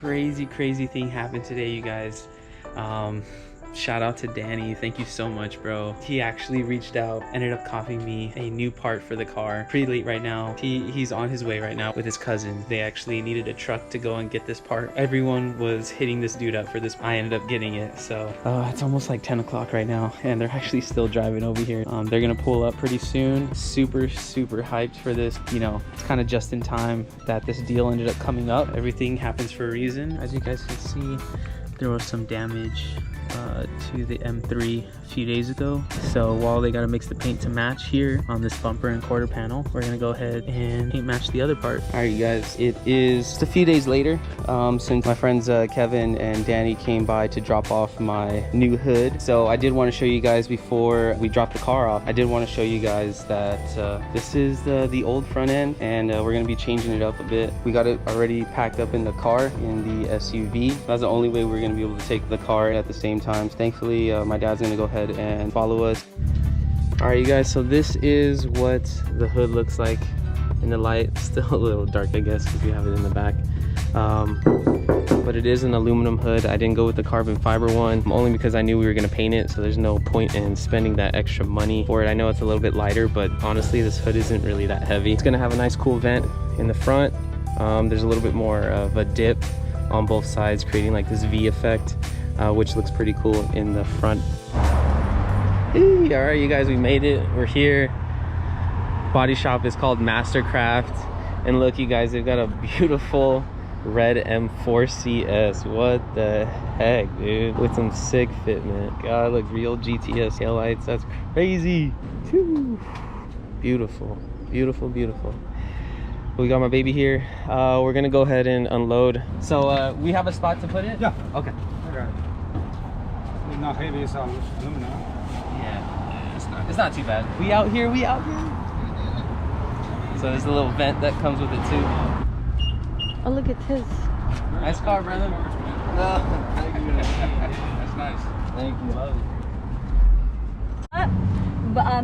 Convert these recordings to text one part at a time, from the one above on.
Crazy thing happened today, you guys. Shout out to Danny. Thank you so much, bro. He actually reached out, ended up copying me a new part for the car. Pretty late right now. He's on his way right now with his cousin. They actually needed a truck to go and get this part. Everyone was hitting this dude up for this. I ended up getting it. So it's almost like 10 o'clock right now, and they're actually still driving over here. They're gonna pull up pretty soon. Super hyped for this. You know, it's kind of just in time that this deal ended up coming up. Everything happens for a reason. As you guys can see, there was some damage to the M3 a few days ago. So while they got to mix the paint to match here on this bumper and quarter panel, we're gonna go ahead and paint match the other part. All right, you guys, it is just a few days later since my friends Kevin and Danny came by to drop off my new hood. So I did want to show you guys before we drop the car off. I did want to show you guys that this is the old front end, and we're gonna be changing it up a bit. We got it already packed up in the car in the SUV. That's the only way we're gonna be able to take the car at the same time. Thankfully, my dad's gonna go ahead and follow us. All right, you guys, so this is what the hood looks like in the light. It's still a little dark, I guess, because we have it in the back. But it is an aluminum hood. I didn't go with the carbon fiber one, only because I knew we were gonna paint it, so there's no point in spending that extra money for it. I know it's a little bit lighter, but honestly, this hood isn't really that heavy. It's gonna have a nice cool vent in the front. There's a little bit more of a dip on both sides, creating like this V effect, which looks pretty cool in the front. Hey, all right, you guys, we made it. We're here. Body shop is called Mastercraft, and look, you guys, they've got a beautiful red M4 CS. What the heck, dude? With some sick fitment. God, look, real GTS taillights. That's crazy. Whew. Beautiful. We got my baby here. We're gonna go ahead and unload. So we have a spot to put it? Yeah. Okay. It's not heavy, it's aluminum. Yeah, it's not too bad. We out here. So there's a little vent that comes with it too. Oh, look at his. Nice car, brother. No, thank you. That's nice. Thank you.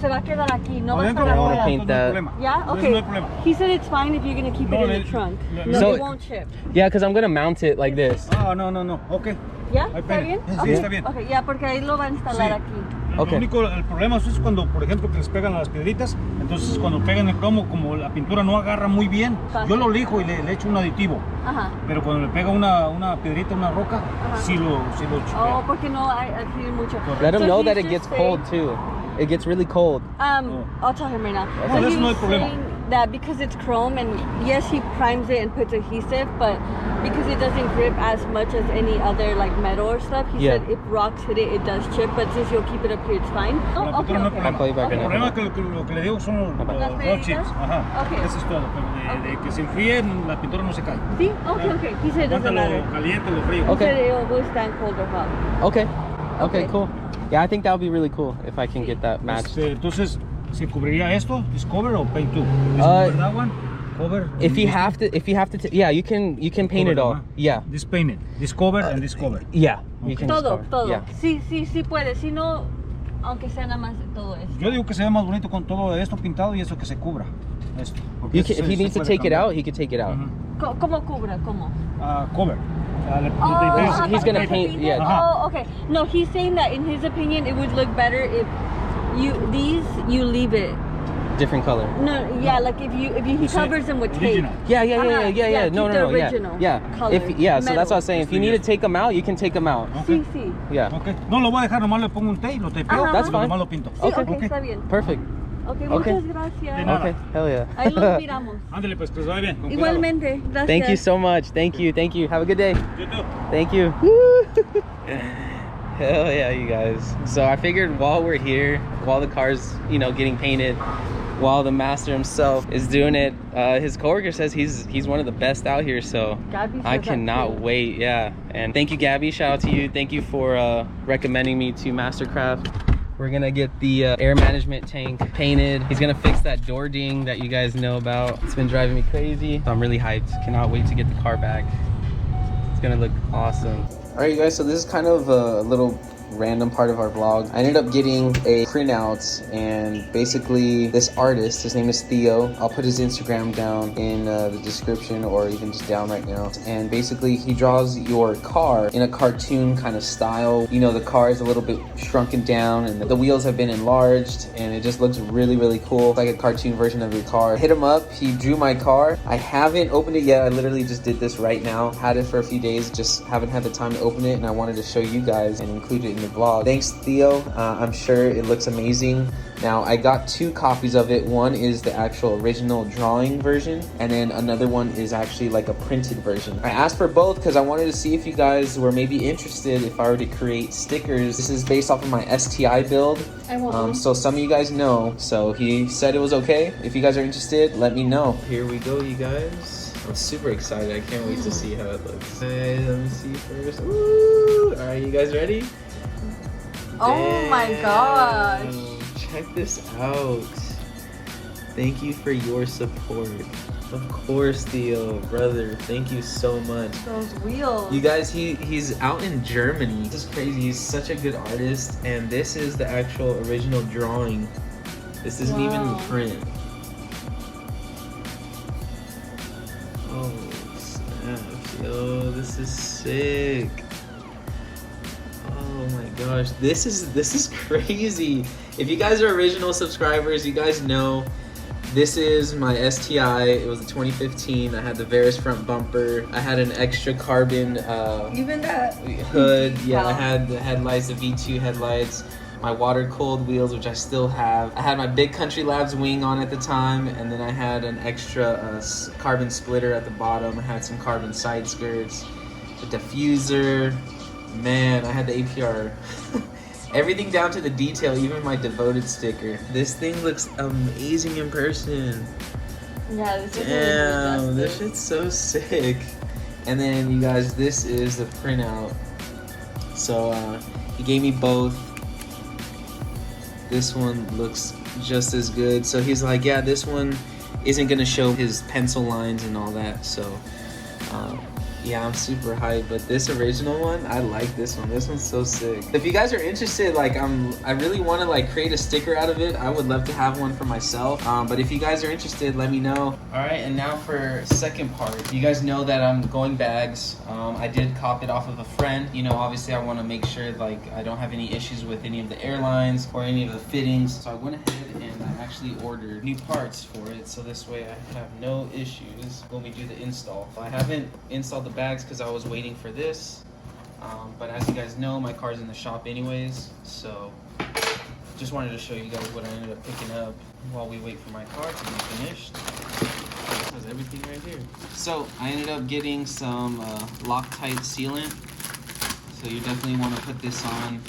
Se va a quedar aquí. No va a Adentro, estar I want to afuera. paint that. Yeah? No Okay. hay problema. He said it's fine if you're going to keep it in the trunk. No, So- it won't chip. Yeah, because I'm gonna mount it like this. Ah, no. Ok. ¿Ya? Ahí ¿Está bien? Sí, Okay. está bien. Ok, ya, porque ahí lo va a instalar Sí. aquí. Ok. Lo único, el problema es cuando, por ejemplo, que les pegan las piedritas. Entonces, cuando pegan el plomo, como la pintura no agarra muy bien, Fácil. yo lo lijo y le echo un aditivo. Ajá. Pero cuando le pega una piedrita, una roca, Ajá. sí lo Oh, chupea. porque no adquiere mucho. Let him So know he's that it just gets saying- cold too. It gets really cold. I'll tell him right now. No, So eso no hay he's problema. saying that because it's chrome, and yes, he primes it and puts adhesive, but because it doesn't grip as much as any other like metal or stuff, he Yeah. said if rocks hit it, it does chip, but since you'll keep it up here, it's fine. Con la pintura no hay I'll call you problema. back El in a problema es que lo que le digo son los ¿Las road piedritas? chips. Ajá. Ok. Eso es todo. Pero de que se enfríe, la pintura no se cae. See? Okay. He said it doesn't Tanto matter. lo caliente, lo frío. He Okay. said it will stand cold or hot. Okay, Okay. cool. Yeah, I think that would be really cool if I can get that matched. Entonces, ¿se cubriría esto? ¿Is cover o paint too? ¿Es Uh, cover that one? Cover. If you have to, yeah, you can paint it all. Cover, Yeah, This painted. This cover and this cover. yeah. You Okay. can just Todo, cover. todo. Yeah. Sí puede. Si no, aunque sea nada más todo esto. Yo digo que se ve más bonito con todo esto pintado y eso que se cubra. Esto. Porque You eso can, if se- he se needs to puede take it cambiar. out, he could take it out. Ujú. ¿Cómo cubra? ¿Cómo? Cover. he's gonna paint- yeah. Oh, okay. No, he's saying that in his opinion, it would look better if you leave it. Different color. No, yeah, like if he covers them with tape. Original. Yeah. keep No, the yeah. original Yeah. color, So that's what I metal. was saying. If you need to take them out, you can take them out. Sí, sí. Yeah. Ok. No lo voy a dejar, nomás le pongo un tape, lo tapeo. Ajá. That's y fine. Nomás lo pinto. Sí, Okay. okay, está bien. Perfect. Okay, Okay. muchas gracias. De nada. Okay. Hell yeah. Ahí los miramos. Ándale, pues que se vaya bien. con cuidado. Igualmente, gracias. Thank you so much. Thank you. Have a good day. You too. Thank you. Hell yeah, you guys. So I figured while we're here, while the car's, getting painted, while the master himself is doing it, his coworker says he's one of the best out here, so Gabby said I that cannot too. wait. Yeah. And thank you, Gabby. Shout out to you. Thank you for recommending me to Mastercraft. We're gonna get the air management tank painted. He's gonna fix that door ding that you guys know about. It's been driving me crazy. I'm really hyped. Cannot wait to get the car back. It's gonna look awesome. All right, you guys, so this is kind of a little random part of our vlog. I ended up getting a printout, and basically this artist, his name is Theo. I'll put his Instagram down in the description, or even just down right now. And basically he draws your car in a cartoon kind of style. You know, the car is a little bit shrunken down and the wheels have been enlarged, and it just looks really, really cool. It's like a cartoon version of your car. I hit him up, he drew my car. I haven't opened it yet. I literally just did this right now. Had it for a few days, just haven't had the time to open it, and I wanted to show you guys and include it in the vlog. Thanks, Theo. I'm sure it looks amazing. Now, I got 2 copies of it. One is the actual original drawing version, and then another one is actually like a printed version. I asked for both because I wanted to see if you guys were maybe interested if I were to create stickers. This is based off of my STI build. So some of you guys know. So he said it was okay. If you guys are interested, let me know. Here we go, you guys. I'm super excited. I can't wait to see how it looks. Let me see first. Ooh! All right, you guys ready? Oh my gosh. Check this out. Thank you for your support. Of course, Theo, brother. Thank you so much. Those wheels. You guys, he's out in Germany. This is crazy. He's such a good artist, and this is the actual original drawing. This isn't even the print. Oh snap! Yo, this is sick. Oh my gosh, this is crazy. If you guys are original subscribers, you guys know this is my STI. It was a 2015. I had the Veris front bumper. I had an extra carbon even that hood. Yeah, I had the headlights, the V2 headlights. My water cooled wheels, which I still have. I had my Big Country Labs wing on at the time, and then I had an extra carbon splitter at the bottom. I had some carbon side skirts, a diffuser. Man, I had the APR. Everything down to the detail, even my devoted sticker. This thing looks amazing in person. Yeah, this is damn, this shit's so sick. And then you guys, this is the printout. So he gave me both. This one looks just as good. So he's like, yeah, this one isn't gonna show his pencil lines and all that. So yeah, I'm super hyped, but this original one, I like this one. This one's so sick. If you guys are interested, like I really want to like create a sticker out of it. I would love to have one for myself. But if you guys are interested, let me know. All right, and now for second part. You guys know that I'm going bags. I did cop it off of a friend. You know, obviously I want to make sure like I don't have any issues with any of the airlines or any of the fittings. So I went ahead and I actually ordered new parts for it. So this way I have no issues when we do the install. I haven't installed the bags because I was waiting for this, but as you guys know, my car's in the shop anyways, so just wanted to show you guys what I ended up picking up while we wait for my car to be finished. It has everything right here. So I ended up getting some Loctite sealant, so you definitely want to put this on.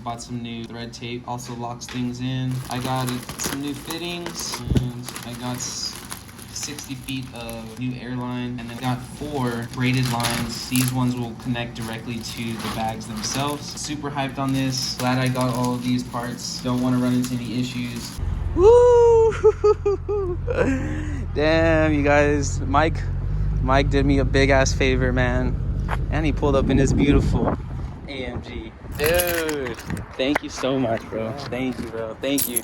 Bought some new thread tape, also locks things in. I got some new fittings, and I got 60 feet of new airline, and I got 4 braided lines. These ones will connect directly to the bags themselves. Super hyped on this. Glad I got all of these parts. Don't want to run into any issues. Woo! Damn, you guys. Mike did me a big ass favor, man. And he pulled up in his beautiful AMG. Dude, thank you so much, bro. Thank you, bro. Thank you.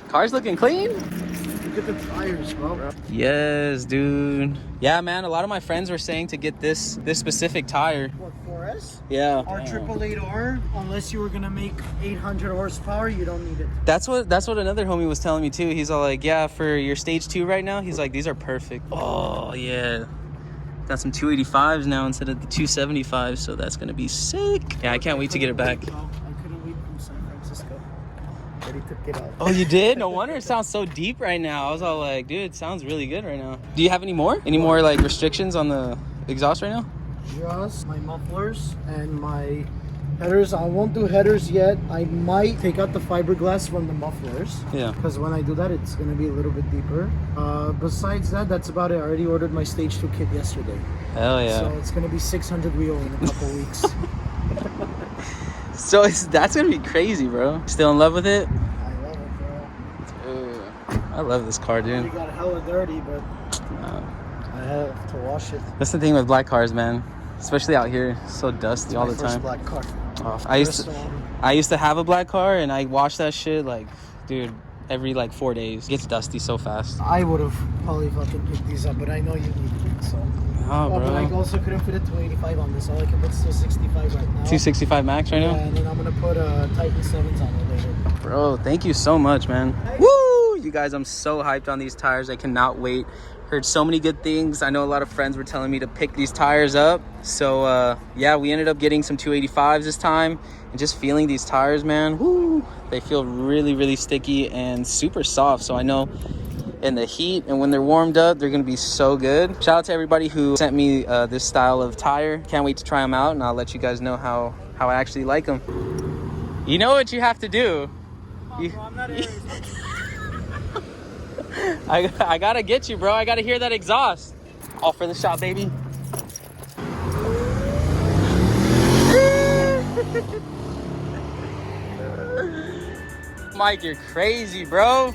Car's looking clean. Look at the tires, bro. Yes, dude. Yeah, man, a lot of my friends were saying to get this specific tire. What, 4S? Yeah. Or 888R, unless you were gonna make 800 horsepower, you don't need it. That's what another homie was telling me too. He's all like, yeah, for your stage 2 right now, he's like, these are perfect. Oh yeah. Got some 285s now instead of the 275s, so that's gonna be sick. Yeah, I can't wait to get it back. I couldn't wait from San Francisco. Ready to get out. Oh, you did? No wonder it sounds so deep right now. I was all like, dude, it sounds really good right now. Do you have any more? Any more like restrictions on the exhaust right now? Just my mufflers and my headers. I won't do headers yet. I might take out the fiberglass from the mufflers. Yeah. Because when I do that, it's going to be a little bit deeper. Besides that, that's about it. I already ordered my stage 2 kit yesterday. Hell yeah. So it's going to be 600 wheel in a couple weeks. So that's going to be crazy, bro. Still in love with it? I love it, bro. Dude, I love this car, dude. It got hella dirty, but I have to wash it. That's the thing with black cars, man. Especially out here. It's so dusty all the time. Black car. Oh, I used to... I used to have a black car and I wash that shit like, dude, every like 4 days. It gets dusty so fast. I would have probably fucking picked these up, but I know you need it, so. Oh, bro. But I also couldn't fit a 285 on this. All I can put is 265 right now. 265 max right now? Yeah, and then I'm gonna put Titan 7s on it later. Bro, thank you so much, man. Woo! You guys, I'm so hyped on these tires. I cannot wait. Heard so many good things. I know a lot of friends were telling me to pick these tires up. So, yeah, we ended up getting some 285s this time. And just feeling these tires, man. Woo! They feel really, really sticky and super soft. So I know in the heat and when they're warmed up, they're gonna be so good. Shout out to everybody who sent me this style of tire. Can't wait to try them out, and I'll let you guys know how I actually like them. You know what you have to do. I'm not Aries. I gotta get you, bro. I gotta hear that exhaust. All for the shot, baby. Mike, you're crazy, bro.